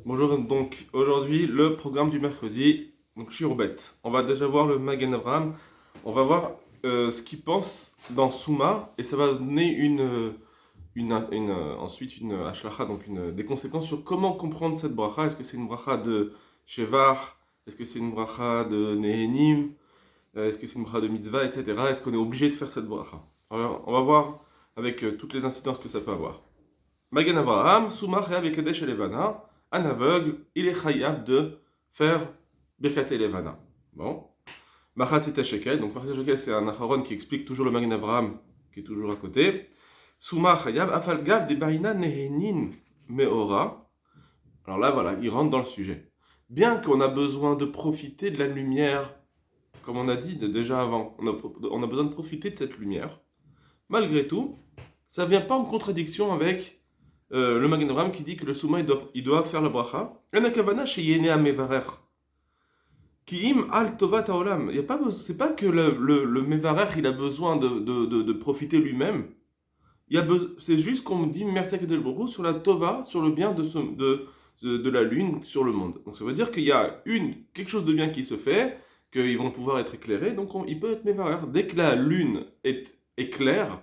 Bonjour, donc aujourd'hui le programme du mercredi, donc Shiurbet. On va déjà voir le Magen Avraham, on va voir ce qu'il pense dans Souma et ça va donner ensuite une hashlacha, donc des conséquences sur comment comprendre cette bracha. Est-ce que c'est une bracha de Shevar? Est-ce que c'est une bracha de Nehenim? Est-ce que c'est une bracha de Mitzvah, etc. Est-ce qu'on est obligé de faire cette bracha? Alors on va voir avec toutes les incidences que ça peut avoir. Magen Avraham, Souma Chayav Kadesh Elevana, un aveugle, il est chayav de faire Birkat Elevana. Bon. Machatzita Shekel, donc Machatzita Shekel c'est un acharon qui explique toujours le Magen Avraham, qui est toujours à côté. Souma Chayav, Afalgav de Barina Nehenin Meora. Alors là, voilà, il rentre dans le sujet. Bien qu'on a besoin de profiter de la lumière, comme on a dit déjà avant, on a besoin de profiter de cette lumière, malgré tout, ça ne vient pas en contradiction avec le Magen Avraham qui dit que le Souma il doit faire la bracha. Kiim al tovat haolam. C'est pas que le Mevarer il a besoin de profiter lui-même. C'est juste qu'on dit merci à Kadosh Baruch Hu sur la tova, sur le bien de la lune sur le monde. Donc ça veut dire qu'il y a quelque chose de bien qui se fait, qu'ils vont pouvoir être éclairés, donc il peut être Mevarer. Dès que la lune est claire,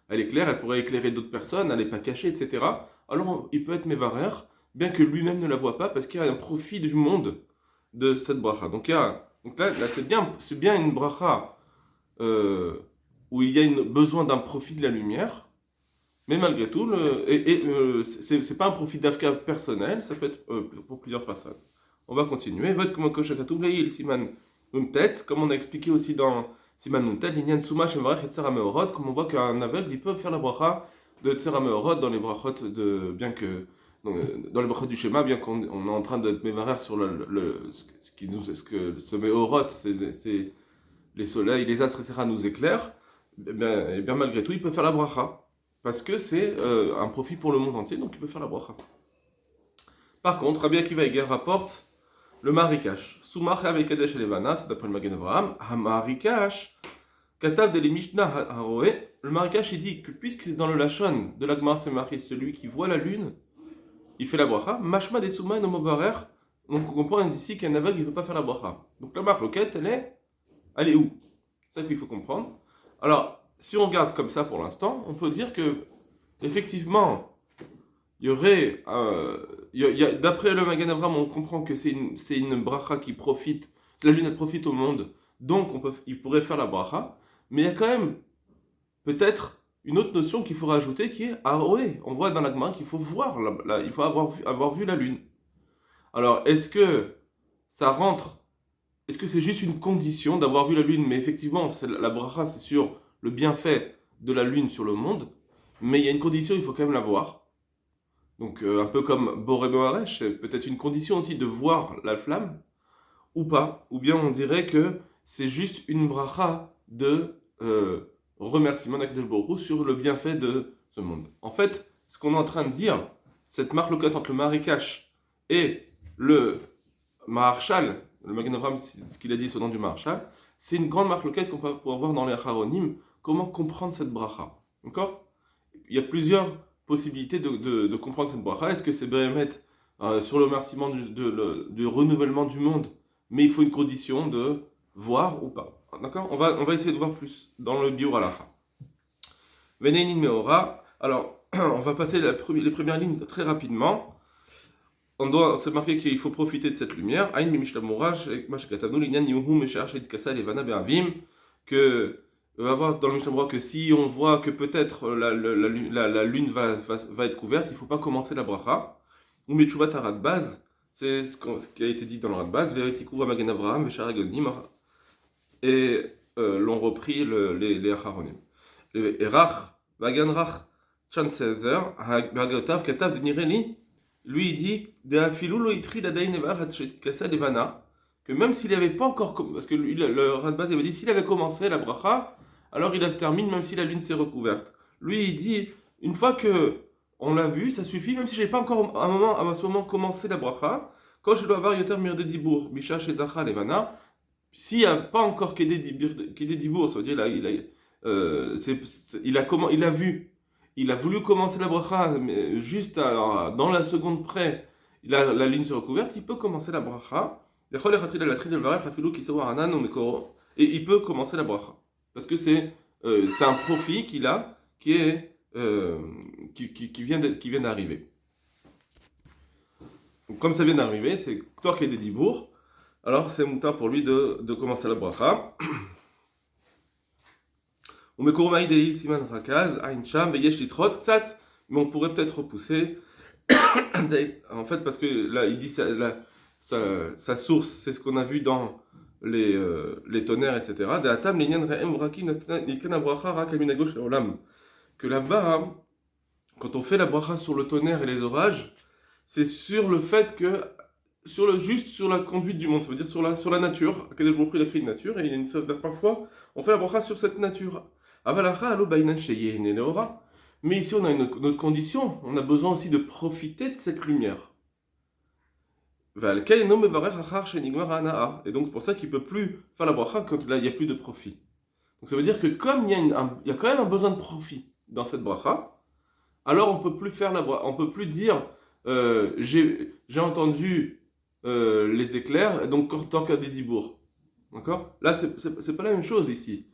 elle pourrait éclairer d'autres personnes, elle n'est pas cachée, etc. Alors il peut être Mevarer, bien que lui-même ne la voit pas, parce qu'il y a un profit du monde de cette bracha. Donc là c'est bien une bracha où il y a besoin d'un profit de la lumière, mais malgré tout, c'est pas un profit d'Afka personnel, ça peut être pour plusieurs personnes. On va continuer. Vote comme Koshakatou, Leil, Siman, Numtet, comme on a expliqué aussi dans Siman Numtet, Linyan Suma, Shemarech et Tsara Meorot, comme on voit qu'un aveugle, il peut faire la bracha de Tsara Meorot dans les brachot bien que. Dans les brachot du schéma, bien qu'on est en train d'être mévarer sur ce Meorot, c'est les soleils, les astres, etc., nous éclairent, et bien malgré tout, il peut faire la bracha. Parce que c'est un profit pour le monde entier, donc il peut faire la bracha. Par contre, Rabbi Akiva Eger rapporte le marikash. Soumach avec Kadesh Levana, c'est d'après le Magen Avraham. Hamarikash, Katav de Mishnah Haroé. Le marikash, il dit que puisque c'est dans le Lachon de l'Agmar, c'est marqué celui qui voit la lune, il fait la bracha. Mashma des Souma no Movarer. Donc on comprend ici qu'un aveugle, il ne peut pas faire la bracha. Donc la marque loquette, elle est où? C'est ça qu'il faut comprendre. Alors, si on regarde comme ça pour l'instant, on peut dire que, effectivement, il y aurait. D'après le Magen Avraham, on comprend que c'est une bracha qui profite, la lune elle profite au monde, donc il pourrait faire la bracha, mais il y a quand même peut-être une autre notion qu'il faut rajouter qui est Aroé. On voit dans la Gemara qu'il faut voir, il faut avoir vu la lune. Alors, est-ce que ça rentre? Est-ce que c'est juste une condition d'avoir vu la lune? Mais effectivement, la bracha, c'est sur le bienfait de la lune sur le monde, mais il y a une condition, il faut quand même la voir. Donc un peu comme Boré Moharesh, c'est peut-être une condition aussi de voir la flamme, ou pas. Ou bien on dirait que c'est juste une bracha de remerciement d'Akadosh Baruch Hu sur le bienfait de ce monde. En fait, ce qu'on est en train de dire, cette marloquette entre le Marikash et le Maharshal, le Magen Avraham, ce qu'il a dit, ce nom du Maharshal, c'est une grande marloquette qu'on peut pouvoir voir dans les Acharonim, comment comprendre cette bracha. D'accord? Il y a plusieurs possibilités de comprendre cette bracha. Est-ce que c'est Béhémet sur le remerciement du renouvellement du monde, mais il faut une condition de voir ou pas. D'accord? On va essayer de voir plus dans le Biur Halacha. Veneinin Meora. Alors, on va passer les premières lignes très rapidement. C'est marqué qu'il faut profiter de cette lumière. Aïn Mimishlamura, Mashkatavnu, Linyan Yuhu, Meshach, Kasa, Levana, Be'avim. Que on va voir dans le Mishnah que si on voit que peut-être la lune va être couverte, il ne faut pas commencer la bracha. Ou Mechuvat Radbaz, c'est ce qui a été dit dans le Radbaz, Veritikou Magen Avraham, Vesharagonim, et l'ont repris les Acharonim. Erach, Vaganrach, Chancezer, Hagaotav, Katav, Denireli, lui il dit, Deafilu lo itri la daïnevar kasa levana, que même s'il n'avait pas encore, parce que le Radbaz avait dit, s'il avait commencé la bracha, alors il la termine même si la lune s'est recouverte. Lui il dit, une fois que on l'a vu, ça suffit, même si j'ai pas encore à ce moment commencé la bracha, quand je dois avoir yoter mir de dibour, bisha shezacha levana, s'il n'y a pas encore kédé dibour, ça veut dire il a vu. Il a voulu commencer la bracha, mais juste dans la seconde près, il a la ligne sur recouverte, il peut commencer la bracha. Et il peut commencer la bracha. Parce que c'est un profit qu'il a qui est qui vient d'arriver. Donc, comme ça vient d'arriver, c'est toi qui es des dibours, alors c'est mouta pour lui de commencer la bracha. Mais on pourrait peut-être repousser. En fait, parce que là, il dit sa source, c'est ce qu'on a vu dans les tonnerres, etc. Que là-bas, quand on fait la bracha sur le tonnerre et les orages, c'est sur le fait que, juste sur la conduite du monde, ça veut dire sur la nature. Il a créé une nature, et parfois, on fait la bracha sur cette nature. Mais ici, on a une autre condition. On a besoin aussi de profiter de cette lumière. Et donc, c'est pour ça qu'il ne peut plus faire la bracha quand là, il n'y a plus de profit. Donc, ça veut dire que comme il y a quand même un besoin de profit dans cette bracha, alors on ne peut plus faire la bracha. On ne peut plus dire j'ai entendu les éclairs, donc tant qu'il y a des dibours. D'accord ? Là, c'est pas la même chose ici.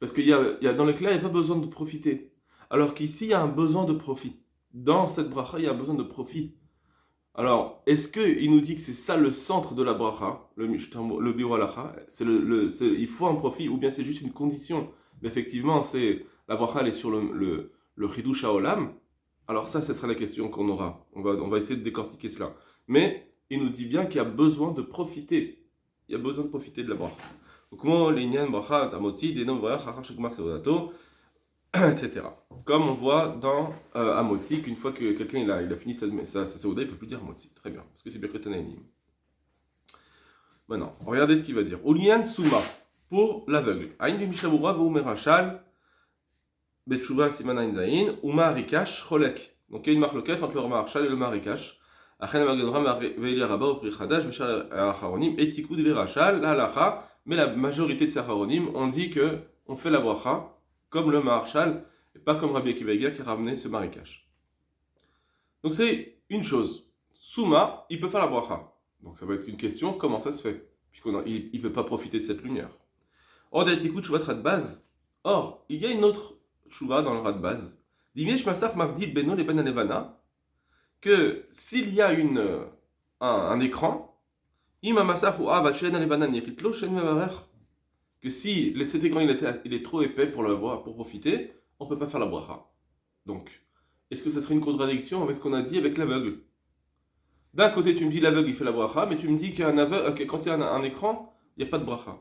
Parce qu'il y a dans l'éclair, il n'y a pas besoin de profiter. Alors qu'ici, il y a un besoin de profit. Dans cette bracha, il y a un besoin de profit. Alors, est-ce qu'il nous dit que c'est ça le centre de la bracha, le biur halacha, il faut un profit, ou bien c'est juste une condition? Mais effectivement, la bracha, elle est sur le chidush haolam. Alors ça, ce sera la question qu'on aura. On va essayer de décortiquer cela. Mais il nous dit bien qu'il y a besoin de profiter. Il y a besoin de profiter de la bracha. Etc. Comme on voit dans Amotzi, qu'une fois que quelqu'un il a fini sa Saouda, il ne peut plus dire Amotzi. Très bien, parce que c'est Birkat Hanehanim. Maintenant, regardez ce qu'il va dire. Ulian Souma, pour l'aveugle. Aïn Bimishabura, Boumerachal, Betchouva Siman Aïn Zaïn, Uma Rikash, Cholek. Donc il y a une marloquette entre le Marachal et le Marikash. Achen Amagadra, Veili Rabba, Opri Khadash, Mishal Acharonim, Etikou de Verachal, la Halacha. Mais la majorité de ces Acharonim, on dit qu'on fait la bracha comme le Maharshal, et pas comme Rabbi Akiva Eiger qui a ramené ce marikash. Donc c'est une chose. Souma, il peut faire la bracha. Donc ça va être une question, comment ça se fait? Puisqu'il ne peut pas profiter de cette lumière. Or, d'Aitikou Tshuvat Radbaz. Or, il y a une autre Tshuva dans le Radbaz. Dimesh Masach Mavdil Beno le Ben Alevana, que s'il y a un écran, Ima Masach ou Avat Shen Alevana Niritlo Shen Mevarech, que si cet écran il est trop épais pour profiter, on ne peut pas faire la bracha. Donc, est-ce que ça serait une contradiction avec ce qu'on a dit avec l'aveugle? D'un côté, tu me dis l'aveugle il fait la bracha, mais tu me dis quand il y a un écran, il n'y a pas de bracha.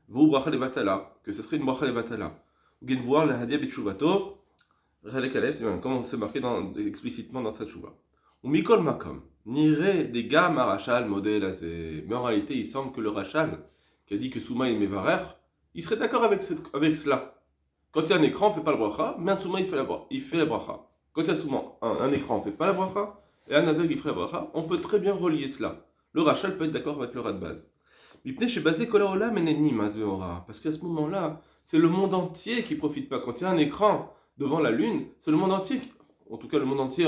Vous bracha levatala, que ce serait une bracha levatala. Vous pouvez voir le hadia betshuvato, comme c'est marqué explicitement dans cette chouva. Ou mikol makom, nire des gars marachal modèle azé. Mais en réalité, il semble que le rachal qui a dit que Souma est Mevarer, il serait d'accord avec cela. Quand il y a un écran, on ne fait pas la bracha, mais un Souma, il fait la bracha. Quand il y a souvent un écran, on ne fait pas la bracha, et un aveugle, il ferait la bracha, on peut très bien relier cela. Le rachal peut être d'accord avec le rat de base. Parce qu'à ce moment-là, c'est le monde entier qui ne profite pas. Quand il y a un écran devant la lune, c'est le monde entier, en tout cas le monde entier,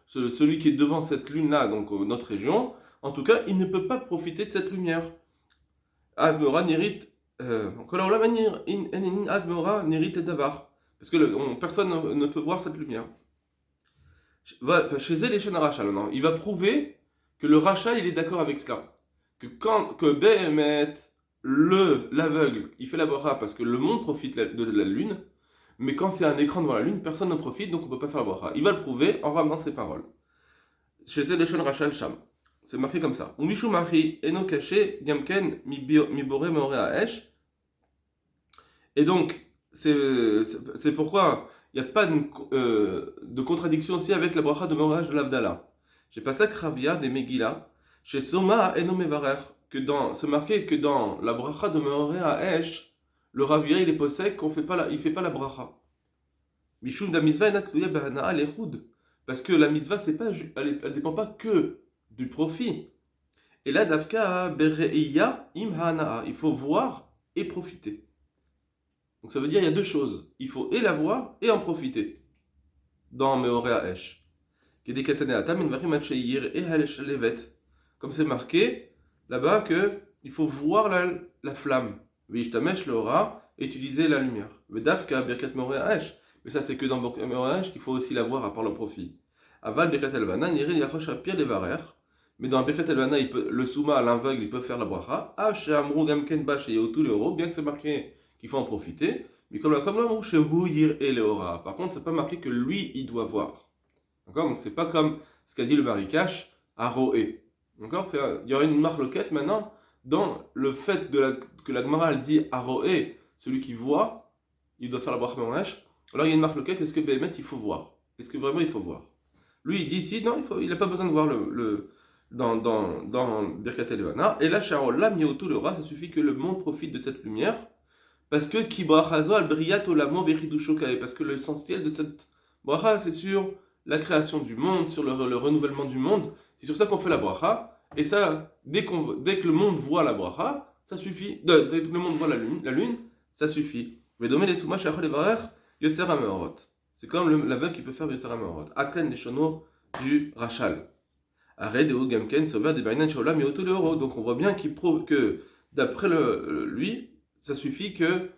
celui qui est devant cette lune-là, donc notre région, en tout cas, il ne peut pas profiter de cette lumière. Azmeora nérit, parce que personne ne peut voir cette lumière. Chez les chaînes Rachal, non, il va prouver que le Rachal il est d'accord avec cela. Que Behemet, l'aveugle, il fait la bracha parce que le monde profite de la lune, mais quand il y a un écran devant la lune, personne ne profite, donc on ne peut pas faire la bracha. Il va le prouver en ramenant ses paroles. Chez les chaînes Rachal Sham. C'est marqué comme ça. Umishu Mahi eno caché gamken mibore meore haesh. Et donc, c'est pourquoi il n'y a pas de contradiction aussi avec la bracha de Meoreh de l'Avdala. J'ai passé à Kravia des Megillah, chez Soma eno mevarer, c'est marqué que dans la bracha de Meoreh haesh, le Ravia il est possède qu'il ne fait pas la bracha. Mishum da mitzvah enat tluya behana'a lechud. Parce que la mitzvah, elle ne dépend pas que du profit. Et là, Dafka Bereiya im hana'a. Il faut voir et profiter. Donc ça veut dire il y a deux choses. Il faut et la voir et en profiter. Dans Meoreh haesh. Comme c'est marqué là-bas qu'il faut voir la flamme. Et utiliser la lumière. Mais ça, c'est que dans Birkat Moraesh qu'il faut aussi la voir à part le profit. Aval Birkat Elvana, Niri Yachosh Apir Levarer. Mais dans Birkat Elvana, le souma à l'aveugle, il peut faire la bracha. Amrou Gamken Bash et Yotu Leoro, bien que c'est marqué qu'il faut en profiter. Mais comme l'Amrou chez Houir et Leora. Par contre, c'est pas marqué que lui, il doit voir. D'accord? Donc c'est pas comme ce qu'a dit le Marikash à Roé. D'accord? Il y aurait une marloquette maintenant dans le fait que la Gemara elle dit à Roé, celui qui voit, il doit faire la bracha Moraesh. Alors il y a une marloquette, est-ce que Béhémet il faut voir? Est-ce que vraiment il faut voir? Lui il dit ici, non, il n'a pas besoin de voir dans Birkat Elevana. Et là, Sharol, là, Miotu le Ra, ça suffit que le monde profite de cette lumière. Parce que Ki brachazo al briyat olamo vechidusho kae. Parce que l'essentiel de cette bracha, c'est sur la création du monde, sur le renouvellement du monde. C'est sur ça qu'on fait la bracha. Et ça, dès que le monde voit la bracha, ça suffit. Dès que le monde voit la lune, ça suffit. Mais domé les soumas shachol evarer yotzer hameorot. C'est comme l'aveugle qui peut faire yotzer hameorot. Aklen les shono du rachal. Arrête de Gamken sauver des bainan sholam et auto de euro. Donc on voit bien que d'après lui, ça suffit que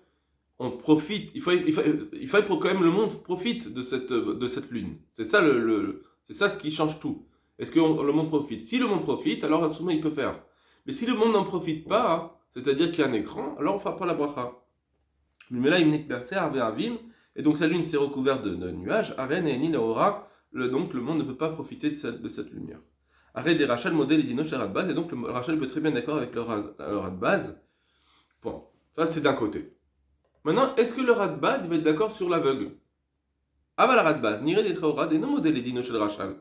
on profite. Il faut pour quand même le monde profite de cette lune. C'est ça c'est ça ce qui change tout. Est-ce que le monde profite? Si le monde profite, alors Assouma il peut faire. Mais si le monde n'en profite pas, hein, c'est-à-dire qu'il y a un écran, alors on ne fera pas la bracha. Mais là il n'est que avim, et donc sa lune s'est recouverte de nuages. Aren et Enil aura, donc le monde ne peut pas profiter de cette lumière. Arrête des Rachel modèle et Dino chez Radbaz, et donc le Rachel peut très bien d'accord avec le Radbaz. Bon, ça c'est d'un côté. Maintenant, est-ce que le Radbaz va être d'accord sur l'aveugle? Ah bah la Radbaz, Nire des Traorad et non modèle et Dino chez le Rachel.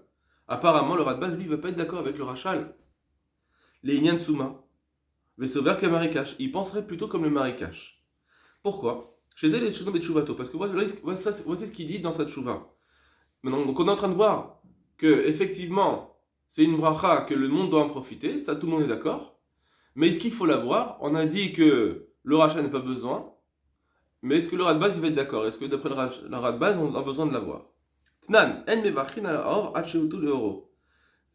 Apparemment, le Radbaz, lui, ne va pas être d'accord avec le Rachel. Les Inyan Souma, les sauveurs qu'un marécache, il penserait plutôt comme le marécache. Pourquoi? Chez elle, les Tchouva Betchouvato, parce que voici ce qu'il dit dans sa Tchouva. Maintenant, donc on est en train de voir que, effectivement, c'est une bracha que le monde doit en profiter, ça tout le monde est d'accord. Mais est-ce qu'il faut la voir? On a dit que le rachat n'a pas besoin. Mais est-ce que le Radbaz il va être d'accord? Est-ce que d'après le Radbaz on a besoin de la voir? Tnan, en mevachin ala or acheutu le euro.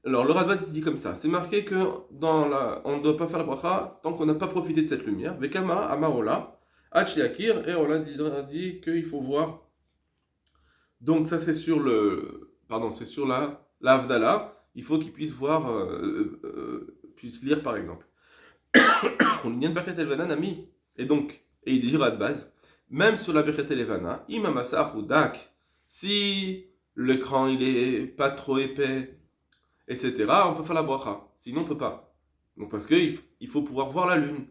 Alors le Radbaz il dit comme ça, c'est marqué que on ne doit pas faire la bracha tant qu'on n'a pas profité de cette lumière. Vekama amarola, achiakir, et on a dit qu'il faut voir. Donc ça c'est sur la Avdala. Il faut qu'il puisse voir, puisse lire par exemple. On y a une Birkat Elvana Nami. Et il dit Radbaz, même sur la Birkat Elvana, Imamasa ou Dak, si l'écran il est pas trop épais, etc., on peut faire la bracha. Sinon on peut pas. Donc parce qu'il faut pouvoir voir la lune.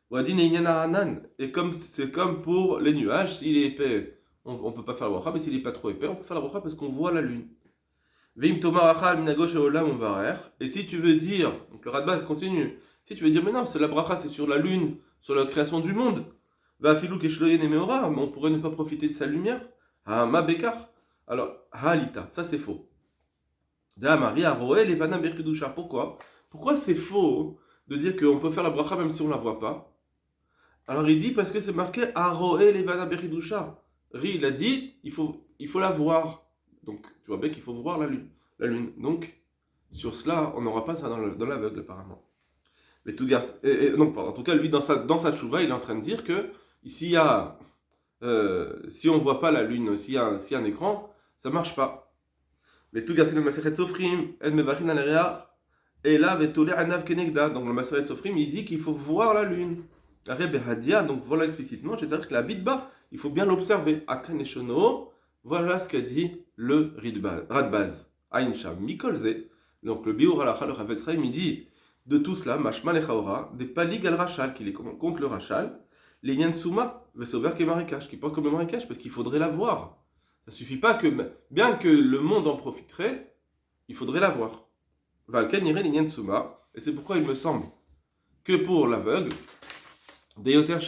Wadin et Anan. Et c'est comme pour les nuages, s'il est épais, on peut pas faire la bracha, mais s'il est pas trop épais, on peut faire la bracha parce qu'on voit la lune. Et si tu veux dire, donc le Radbaz continue, si tu veux dire, mais non, c'est la bracha, c'est sur la lune, sur la création du monde, va filou keshloyen et meora, mais on pourrait ne pas profiter de sa lumière. Ah, ma bekar. Alors, halita, ça c'est faux. Da Maria roel et vana berkidusha. Pourquoi? Pourquoi c'est faux de dire qu'on peut faire la bracha même si on la voit pas? Alors il dit parce que c'est marqué Aroel et vana berkidusha. Il a dit, il faut la voir. Donc, tu vois bien qu'il faut voir la lune. Donc, sur cela, on n'aura pas ça dans l'aveugle, apparemment. Mais tout en tout cas, lui, dans sa tchouva, il est en train de dire que si on ne voit pas la lune, s'il y a un écran, ça ne marche pas. Mais tout c'est le Maseret Sofrim, El Mevarin Alerea, et là, Vetole Anav Kenegda. Donc, le Maseret Sofrim, il dit qu'il faut voir la lune. Arebe Hadia, donc voilà explicitement, c'est-à-dire que la bitba, il faut bien l'observer. Akren et Shono. Voilà ce qu'a dit le Radbaz. Aïncha Mikolze. Donc le Biur Halacha, le Chavetz Chaim, il dit de tout cela, Mashma Lechaora, des Palig al Rachal, qui est contre le Rachal, les Yansuma, Vesover qui est Marikash, qui pense comme le Marikash, parce qu'il faudrait la voir. Ça ne suffit pas que, bien que le monde en profiterait, il faudrait la voir. Valken irait les Yansuma, et c'est pourquoi il me semble que pour l'aveugle, Deyoter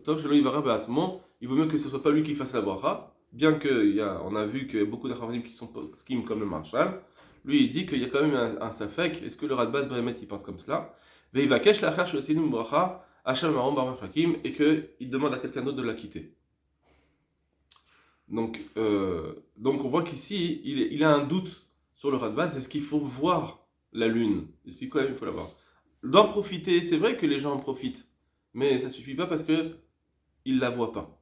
Tov Shelo Ivara Be'asmo, il vaut mieux que ce ne soit pas lui qui fasse la bracha. Bien qu'on a vu qu'il y a beaucoup d'achavanim qui sont skim comme le Marshal, lui il dit qu'il y a quand même un safek. Est-ce que le Radbaz Bremet il pense comme cela? Et qu'il demande à quelqu'un d'autre de la quitter. Donc on voit qu'ici il a un doute sur le Radbaz, c'est ce qu'il faut voir la lune. Et c'est quand même, il faut la voir. D'en profiter, c'est vrai que les gens en profitent, mais ça suffit pas parce que ils la voient pas.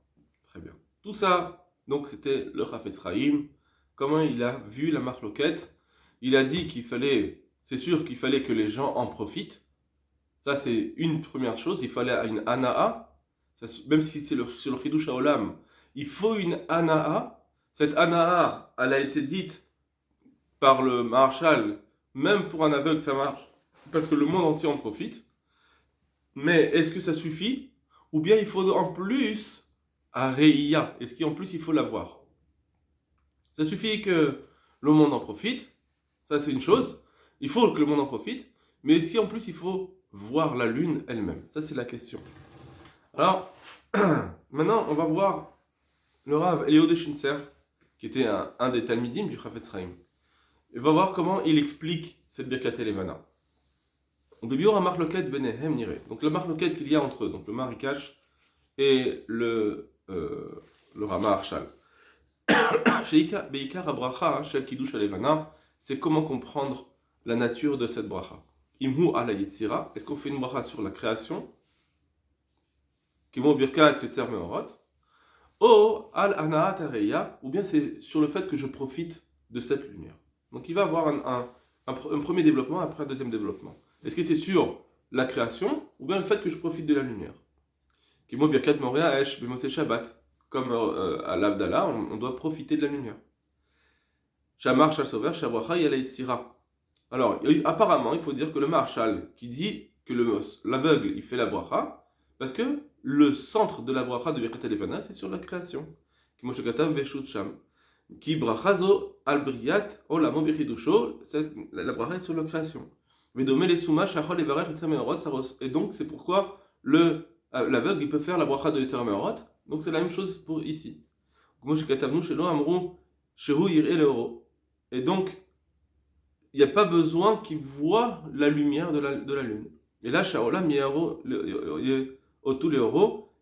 Très bien. Tout ça, donc c'était le Chafetz Chaim, comment il a vu la marloquette. Il a dit qu'il fallait, c'est sûr qu'il fallait que les gens en profitent. Ça, c'est une première chose. Il fallait une ana'a, même si c'est sur le Chidush HaOlam, il faut une ana'a. Cette ana'a, elle a été dite par le Maharshal, même pour un aveugle, ça marche, parce que le monde entier en profite. Mais est-ce que ça suffit? Ou bien il faut en plus un Reiya. Est-ce qu'en plus il faut l'avoir? Ça suffit que le monde en profite. Ça, c'est une chose. Il faut que le monde en profite. Mais est-ce qu'en plus il faut voir la lune elle-même? Ça, c'est la question. Alors, maintenant, on va voir le Rav Eliyahu de Shinser, qui était un des Talmidim du Chafetz Chaim. Et on va voir comment il explique cette Birkat Elevana. Donc, la marloquette qu'il y a entre eux, donc le Marikash et le Rama Arshal. Beikar Abracha, Shel Kiddush Elevana, c'est comment comprendre la nature de cette bracha. Imhu ala Yetzira, est-ce qu'on fait une bracha sur la création? Kimo Birkat Yetzer Meorot. O al Anaat Areya, ou bien c'est sur le fait que je profite de cette lumière. Donc il va avoir un premier développement, après un deuxième développement. Est-ce que c'est sur la création, ou bien le fait que je profite de la lumière? Kimo Birkat Moria Esh Bemose Shabbat. Comme à l'Abdallah, on doit profiter de la lumière. Shamar Shasover Shabracha Yala Yetzira. Alors, apparemment, il faut dire que le Marshal qui dit que l'aveugle il fait la bracha, parce que le centre de la bracha de Birkat Elevana, c'est sur la création. Kimo Shekatav Veshut Sham. Ki brachazo al briyat olamo bechidusho, la bracha est sur la création. Vedome les suma shachol evarech etzer meorot, et donc c'est pourquoi l'aveugle il peut faire la bracha de etzer meorot. Donc c'est la même chose pour ici. Kimo shekatavnu shelo amru shehu yir'e leoro. Et donc il n'y a pas besoin qu'il voit la lumière de la lune. Et là shaolam yero otu leoro,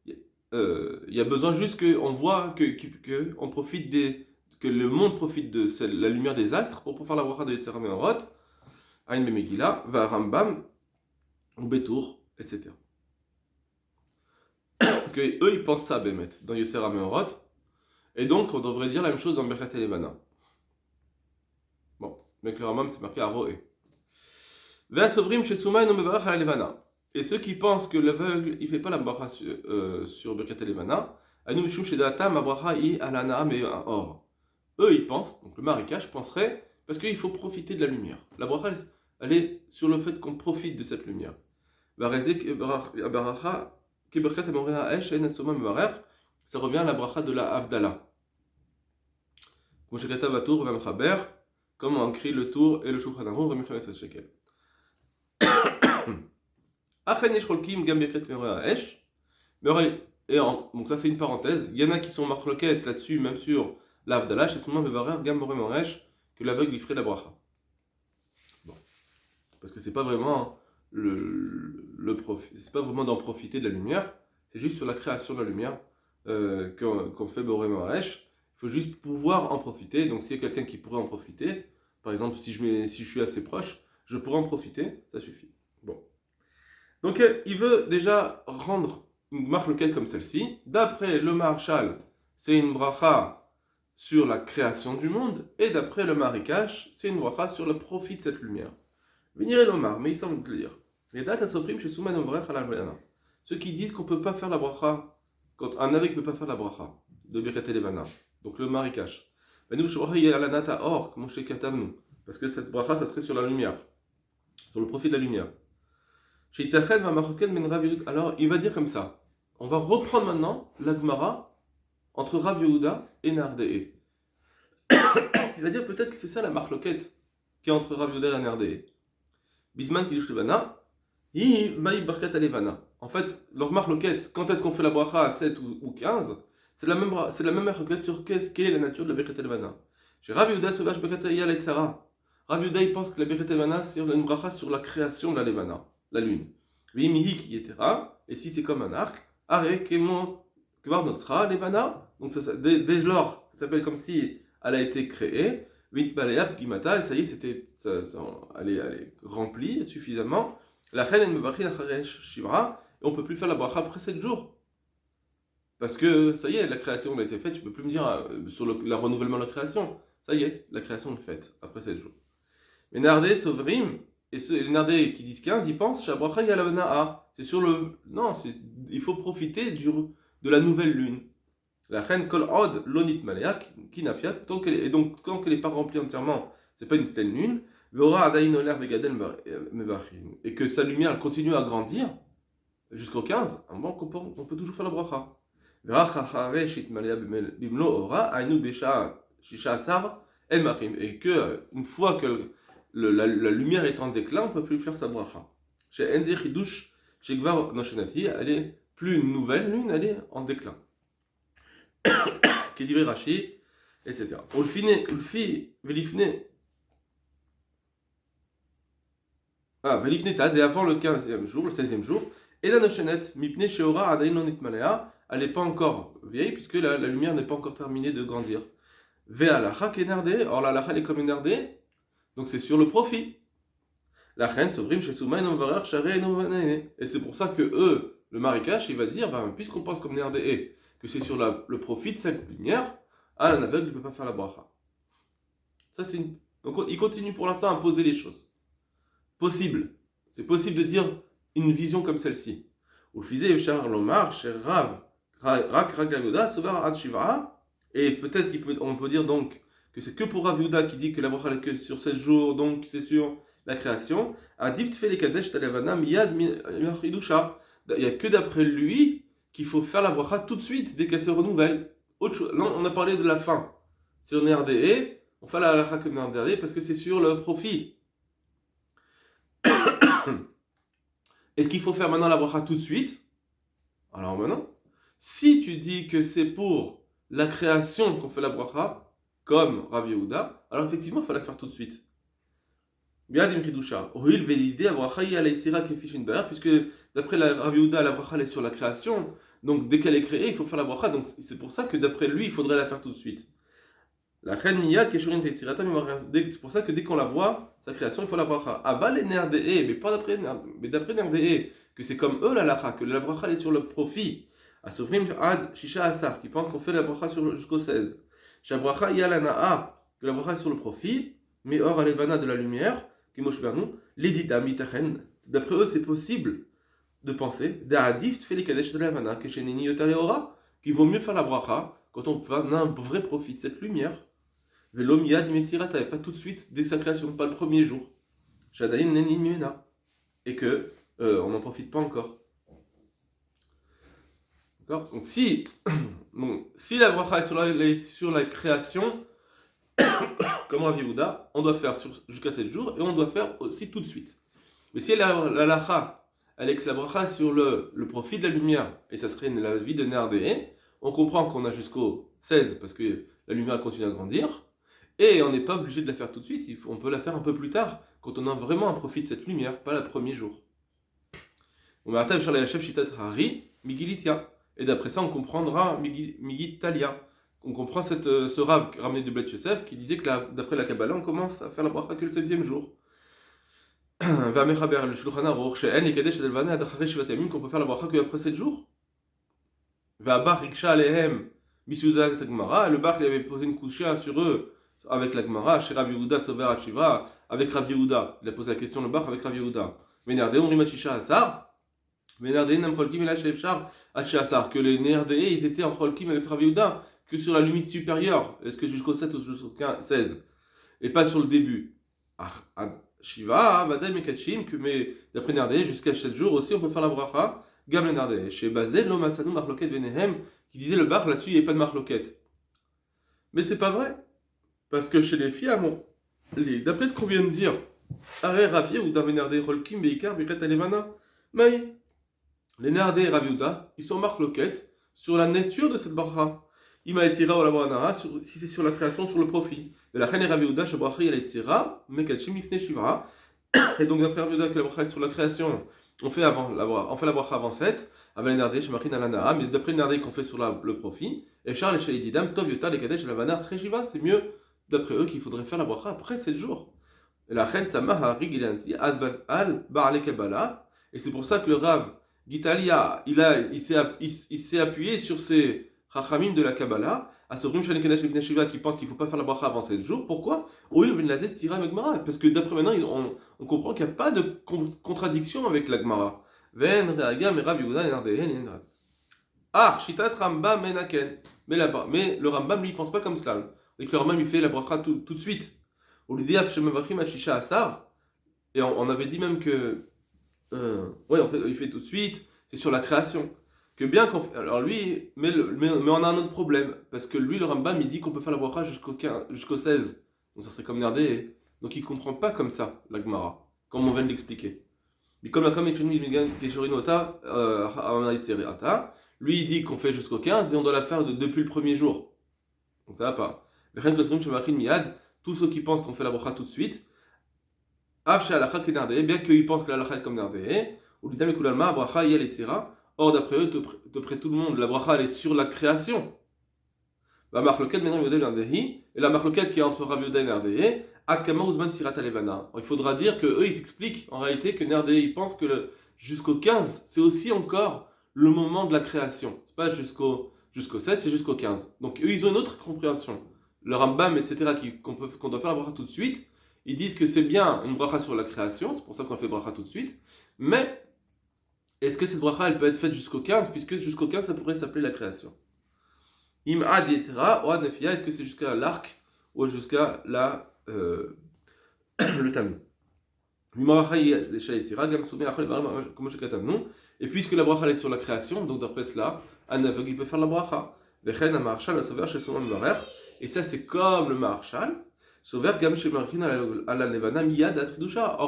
il y a besoin juste qu'on voit que on profite que le monde profite de la lumière des astres pour faire la bracha de Yetzer Meorot, Aïn Bemegila, Va Rambam, ou Betour, etc. Que eux ils pensent ça, Bémet, dans Yetzer Meorot, et donc on devrait dire la même chose dans Birkat Elevana. Bon, mais le Rambam c'est marqué à Roé. Va Sovrim chez Soumaï no Mevarach à Elevana. Et ceux qui pensent que l'aveugle il fait pas la bracha sur Birkat Elevana, Anu Mishum chez Data, ma bracha i alana mais or. Eux, ils pensent, donc le Marikash penserait, parce qu'il faut profiter de la lumière. La bracha, elle est sur le fait qu'on profite de cette lumière. Ça revient à la bracha de la Havdalah. Comme on écrit le tour et le Shulchan Aruch, shekel. Donc ça c'est une parenthèse. Il y en a qui sont marloquettes là-dessus, même sur l'Avdallah, chez son nom Gam Moré Moresh, que l'aveugle il ferait la bracha. Bon. Parce que c'est pas vraiment c'est pas vraiment d'en profiter de la lumière, c'est juste sur la création de la lumière qu'on fait Moré Moresh. Il faut juste pouvoir en profiter. Donc s'il y a quelqu'un qui pourrait en profiter, par exemple si je suis assez proche, je pourrais en profiter, ça suffit. Bon. Donc il veut déjà rendre une marloquette comme celle-ci. D'après le Maharshal, c'est une bracha sur la création du monde, et d'après le Marikash, c'est une bracha sur le profit de cette lumière. Venir l'Omar, mais il semble le dire. Les dates à Soprim chez Souman Ombrech à la. Ceux qui disent qu'on ne peut pas faire la bracha, quand un aveugle ne peut pas faire la bracha de Birkat Elevana, donc le Marikash. Parce que cette bracha, ça serait sur la lumière, sur le profit de la lumière. Alors il va dire comme ça. On va reprendre maintenant la Gemara entre Rav Yehuda et Nardee. Il va dire peut-être que c'est ça la marloquette qui est entre Rav Yehuda et Nardee. Bisman Kiddush Levana, Maï Barkat Alevana. En fait, leur marloquette, quand est-ce qu'on fait la bracha à 7 ou 15, c'est la même marloquette sur quelle est la nature de la Birkat Elevana. Chez Rav Yehuda Sauvage Birkat Aliyah Letzara. Rav Yehuda il pense que la Birkat Elevana c'est une bracha sur la création de la Levana, la lune. Et si c'est comme un arc, Are Kemo Kvar Notsra Levana. Donc dès lors, ça s'appelle comme si elle a été créée. vite balayap gimata, et ça y est, elle est remplie suffisamment. La reine elle me varie la shivra, et on peut plus faire la bracha après 7 jours. Parce que ça y est, la création a été faite, tu peux plus me dire sur le renouvellement de la création. Ça y est, la création est faite après 7 jours. Mais Nardé, Sovrim, et les Nardé qui disent 15, ils pensent Shabracha Yalavana'a. C'est sur le. Non, il faut profiter de la nouvelle lune. La reine Kol Od Lonit Maleak, Kinafiat, et donc tant qu'elle n'est pas remplie entièrement, c'est pas une pleine lune, Veora Adain Oler Vegadel Mevachin, et que sa lumière continue à grandir jusqu'au 15, on peut toujours faire la bracha. Et que une fois que la lumière est en déclin, on ne peut plus faire sa bracha. Chez Enzi Chidush, chez Gvar Noshenati, elle est plus une nouvelle lune, elle est en déclin. Kedivre Rashi, etc. Velifne Taz, et avant le 15e jour, le 16e jour, et la Noshenet, Mipne Sheora Adain Lonit Malea, elle n'est pas encore vieille, puisque la lumière n'est pas encore terminée de grandir. Ve'alacha kenardé, or la lacha elle est comme nardé, donc c'est sur le profit. La reine Sovrim chez Soumaï Novarer Charé Novanene. Et c'est pour ça que le marécage, il va dire, puisqu'on pense comme nardé que c'est sur le profit de cette lumière, un aveugle ne peut pas faire la bracha. Ça c'est Donc il continue pour l'instant à poser les choses. Possible. C'est possible de dire une vision comme celle-ci. Ou le faisait Charles Lomar, chez Rav, Rak Ragagoda, Sovar Ad Shiva, et peut-être qu'on peut dire donc que c'est que pour Rav Yehuda qui dit que la bracha est que sur 7 jours, donc c'est sur la création. Adif Tfele Kadesh Talevana Miyad Midusha. Il n'y a que d'après lui qu'il faut faire la bracha tout de suite dès qu'elle se renouvelle. Non, on a parlé de la fin. Sur Nerdé, on fait la bracha comme Nerdé parce que c'est sur le profit. Est-ce qu'il faut faire maintenant la bracha tout de suite? Alors maintenant, si tu dis que c'est pour la création qu'on fait la bracha, comme Rav Yehuda, alors effectivement, il faut la faire tout de suite. Puisque d'après Rav Yehuda, la bracha est sur la création, donc dès qu'elle est créée, il faut faire la bracha, donc c'est pour ça que d'après lui, il faudrait la faire tout de suite. La reine Miyad, c'est pour ça que dès qu'on la voit, sa création, il faut la bracha. Aval et Nerdé, mais d'après Nerdé, que c'est comme eux la lacha, que la bracha est sur le profit. À Sofrim Ad Shisha Asar, qui pense qu'on fait la bracha jusqu'au 16. Shabracha Yalana'a, que la bracha est sur le profit, mais or Alevana de la lumière, qui moche vers nous, l'édita mitachen. D'après eux, c'est possible de penser, d'Adif Tfeli Kadesh de l'Alevana, que chez Nini Yotaleora, qu'il vaut mieux faire la bracha quand on a un vrai profit de cette lumière. Velom Yad Metzira, t'avais pas tout de suite dès sa création, pas le premier jour. Shadaïn Neni Mimena. Et que on n'en profite pas encore. D'accord. Donc si la bracha est sur la création, comme Rav Yehuda, on doit faire jusqu'à 7 jours et on doit faire aussi tout de suite. Mais si la lacha, elle est que la bracha est sur le profit de la lumière, et ça serait la vie de Nerdé, on comprend qu'on a jusqu'au 16 parce que la lumière continue à grandir, et on n'est pas obligé de la faire tout de suite, on peut la faire un peu plus tard, quand on a vraiment un profit de cette lumière, pas le premier jour. Et d'après ça, on comprendra Migitalia. On comprend ce Rav ramené de Beth Yosef qui disait que d'après la Kabbalah, on commence à faire la bracha que le 7e jour. Qu'on peut faire la bracha que après 7 jours. Le Bach il avait posé une coucha sur eux avec la Gemara, chez Rav Yehuda, Sover Achivra, avec Rav Yehuda. Il a posé la question le Bach avec Rav Yehuda. Vénardé, on rime Chisha Asar. Vénardé, Namcholkim et la Shefchar, Asar. Que les Néardéens, ils étaient en Cholkim avec Rav Yehuda, que sur la limite supérieure. Est-ce que jusqu'au 7 ou jusqu'au 16? Et pas sur le début. Shiva, Vadaï Mekachim, mais d'après Néardé, jusqu'à 7 jours aussi, on peut faire la bracha. Gam le Néardé. Chez Bazel, Lomasanou, Marloket, Venehem, qui disait le Bach, là-dessus, il n'y avait pas de marloquette. Mais c'est pas vrai. Parce que chez les filles, d'après ce qu'on vient de dire, Aré Rabi ou Davenardé Rolkim, Beikar, Biret Alevana, Maï. Les Nardé et Rav Yehuda, ils sont marloquettes sur la nature de cette bracha. Ima etira ou la branara, si c'est sur la création, sur le profit. De la reine Rav Yehuda, Shabracha yal etira, Mekachim ifne shivra. Et donc d'après Rav Yehuda, que la bracha est sur la création, on fait la bracha avant 7. Avec Nardé, Shemachin Alana, mais d'après Nardé qu'on fait sur le profit, et Charles et Shaïdidam, Tov Yota, les Kadesh, la Vana, Rejiva, c'est mieux d'après eux, qu'il faudrait faire la bracha après 7 jours. Et la reine Samah a rigilanti al Baale Kabbalah. Et c'est pour ça que le Rav Gitalia, il s'est appuyé sur ces Chachamim de la Kabbalah, à ce Rim Shani Kedesh Lifnei Shiva qui pense qu'il ne faut pas faire la bracha avant 7 jours. Pourquoi? Parce que d'après maintenant, on comprend qu'il n'y a pas de contradiction avec la Gemara. Ven Reaga Merav Yehuda Enardehen Enraz. Ah, Shitat Rambam Menaken. Mais le Rambam, lui, il pense pas comme cela. Et que le Rambam, il fait la bracha tout de suite. Au lieu de Asar, et on avait dit même que, il fait tout de suite, c'est sur la création. Que bien qu'on fait, alors lui, mais on a un autre problème, parce que lui, le Rambam, il dit qu'on peut faire la bracha jusqu'au 16. Donc ça serait comme Nerdé. Donc il comprend pas comme ça, la Gemara, comme on vient de l'expliquer. Mais comme lui, il dit qu'on fait jusqu'au 15 et on doit la faire depuis le premier jour. Donc ça va pas. Tous ceux qui pensent qu'on fait la bracha tout de suite, bien qu'ils pensent que la bracha est comme Nardé, or d'après eux, d'après tout le monde, la bracha elle est sur la création. Et la marloquette qui est entre Rav Yehuda et Nardé, il faudra dire que eux ils expliquent en réalité que Nardé ils pensent que jusqu'au 15 c'est aussi encore le moment de la création. C'est pas jusqu'au 7, c'est jusqu'au 15. Donc eux ils ont une autre compréhension. Le Rambam, etc., qu'on doit faire la bracha tout de suite, ils disent que c'est bien une bracha sur la création, c'est pour ça qu'on fait bracha tout de suite, mais est-ce que cette bracha elle peut être faite jusqu'au 15, puisque jusqu'au 15 ça pourrait s'appeler la création. Im ad yetera, ou ad nefia, est-ce que c'est jusqu'à l'arc ou jusqu'à le tamis. Et puisque la bracha est sur la création, donc d'après cela, un aveugle il peut faire la bracha. Et ça c'est comme le Maharshal. Or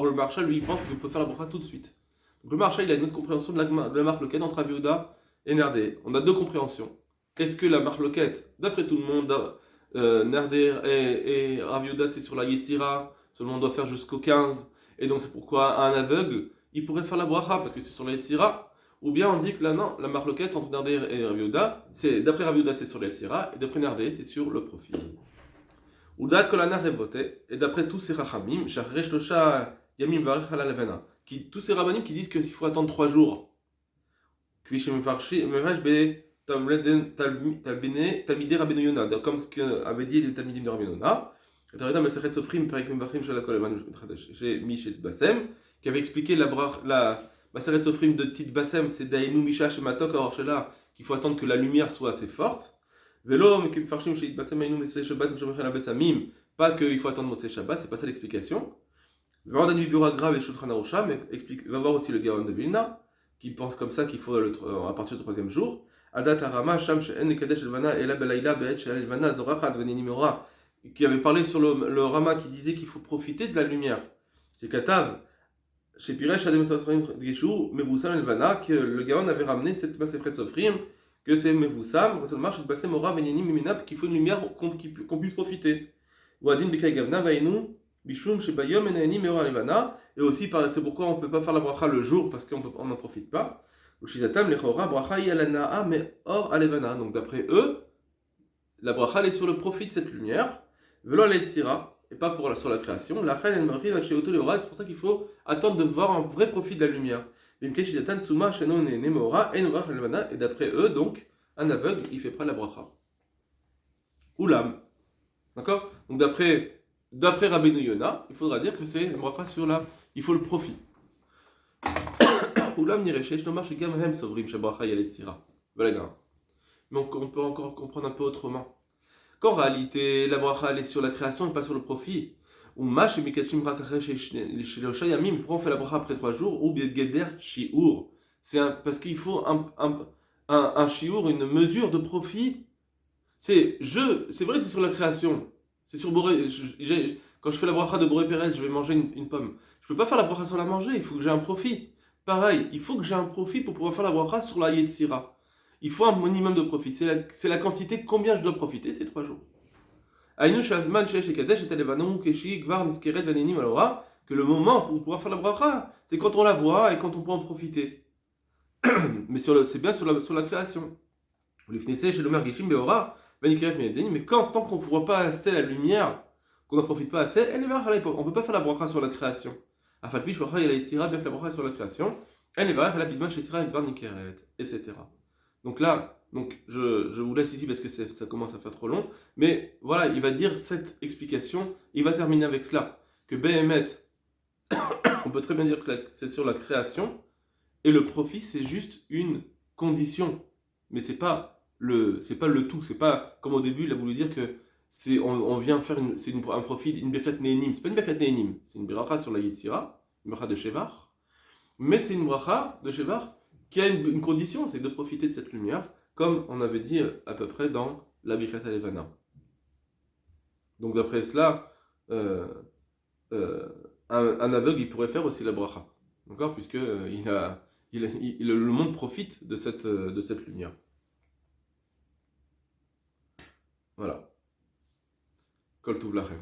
le Maharshal lui il pense qu'il peut faire la bracha tout de suite. Donc le Maharshal il a une autre compréhension de la marloquette entre Rav Yehuda et Nardé. On a deux compréhensions. Est-ce que la marloquette, d'après tout le monde, Nardé et Rav Yehuda c'est sur la Yetzira, seulement on doit faire jusqu'au 15, et donc c'est pourquoi un aveugle il pourrait faire la bracha parce que c'est sur la Yetzira. Ou bien on dit que là non, la marloquette entre Nardé et Rav Yehuda, c'est d'après Rav Yehuda c'est sur la Yetzira et d'après Nardé c'est sur le profit. Et d'après tous ces rachamim, tous ces rabbanim qui disent qu'il faut attendre 3 jours. Comme ce qu'avait dit les Talmidim de Rabbi Yonah, qui avait expliqué la Maseret Sofrim de Tit Basem, c'est Dainu Misha Shematok Aorshela, qu'il faut attendre que la lumière soit assez forte. Pas qu'il faut attendre Motzei Shabbat, c'est pas ça l'explication. Va voir aussi le Gaon de Vilna, qui pense comme ça qu'il faut à partir du 3e jour. Qui avait parlé sur le Rama qui disait qu'il faut profiter de la lumière. C'est Katav. Chez Piresh Adem Sofrim Geshu, Mevusam Elvana, que le Gaon avait ramené cette Masefret Sofrim, que c'est Mevusam, qu'il faut une lumière qu'on puisse profiter. Wadin Bekai Gavna Vainu, Bishum Shebayom Enani Meora Levana, et aussi c'est pourquoi on ne peut pas faire la bracha le jour parce qu'on n'en profite pas. Ushizatam Lechora Bracha Yalanaa Me Or Alevana. Donc d'après eux, la bracha elle est sur le profit de cette lumière, Velo Aletzira, et pas sur la création. La reine elle marie chez Auto Leora, c'est pour ça qu'il faut attendre de voir un vrai profit de la lumière. Et d'après eux, donc, un aveugle, il fait pas la bracha. Oulam. D'accord? Donc d'après Rabbeinu Yonah, il faudra dire que c'est une bracha sur il faut le profit. Oulam nirechesh nomar shegam hem sovrim shabracha yaletsira. Voilà. Mais on peut encore comprendre un peu autrement. Qu'en réalité, la bracha elle est sur la création et pas sur le profit. Ou mash mikachim rakachet shlocha yamim, pourquoi on fait la bracha après 3 jours, ou biedgeder shiur. Parce qu'il faut un shiur, une mesure de profit. C'est vrai, c'est sur la création. C'est sur Boré. Quand je fais la bracha de Boré Pérez, je vais manger une pomme. Je peux pas faire la bracha sans la manger, il faut que j'ai un profit. Pareil, il faut que j'ai un profit pour pouvoir faire la bracha sur la Yetzira. Il faut un minimum de profit. C'est la quantité, combien je dois profiter, c'est 3 jours. Que le moment pour pouvoir faire la bracha, c'est quand on la voit et quand on peut en profiter. Mais c'est bien sur la création. Mais tant qu'on ne voit pas assez la lumière qu'on n'en profite pas assez, on ne peut pas faire la bracha sur la création. Afalpi, je crois qu'il y a la Yitzira, bien que la bracha sur la création, elle est vraie, la bisman, Yitzira, avec Barnikeret, etc. Donc là, je vous laisse ici parce que ça commence à faire trop long, mais voilà, il va dire cette explication, il va terminer avec cela, que Behemet, on peut très bien dire que c'est sur la création, et le profit, c'est juste une condition, mais c'est pas le tout, c'est pas, comme au début, il a voulu dire que on vient faire un profit, une birkat ne'enim, c'est pas une birkat ne'enim, c'est une bracha sur la Yitzira, une bracha de Shevar, mais c'est une bracha de Shevar qui a une condition, c'est de profiter de cette lumière, comme on avait dit à peu près dans la birkat Levana. Donc d'après cela, un aveugle, il pourrait faire aussi la bracha, d'accord, puisque le monde profite de cette lumière. Voilà. Kol Tuv Lachem.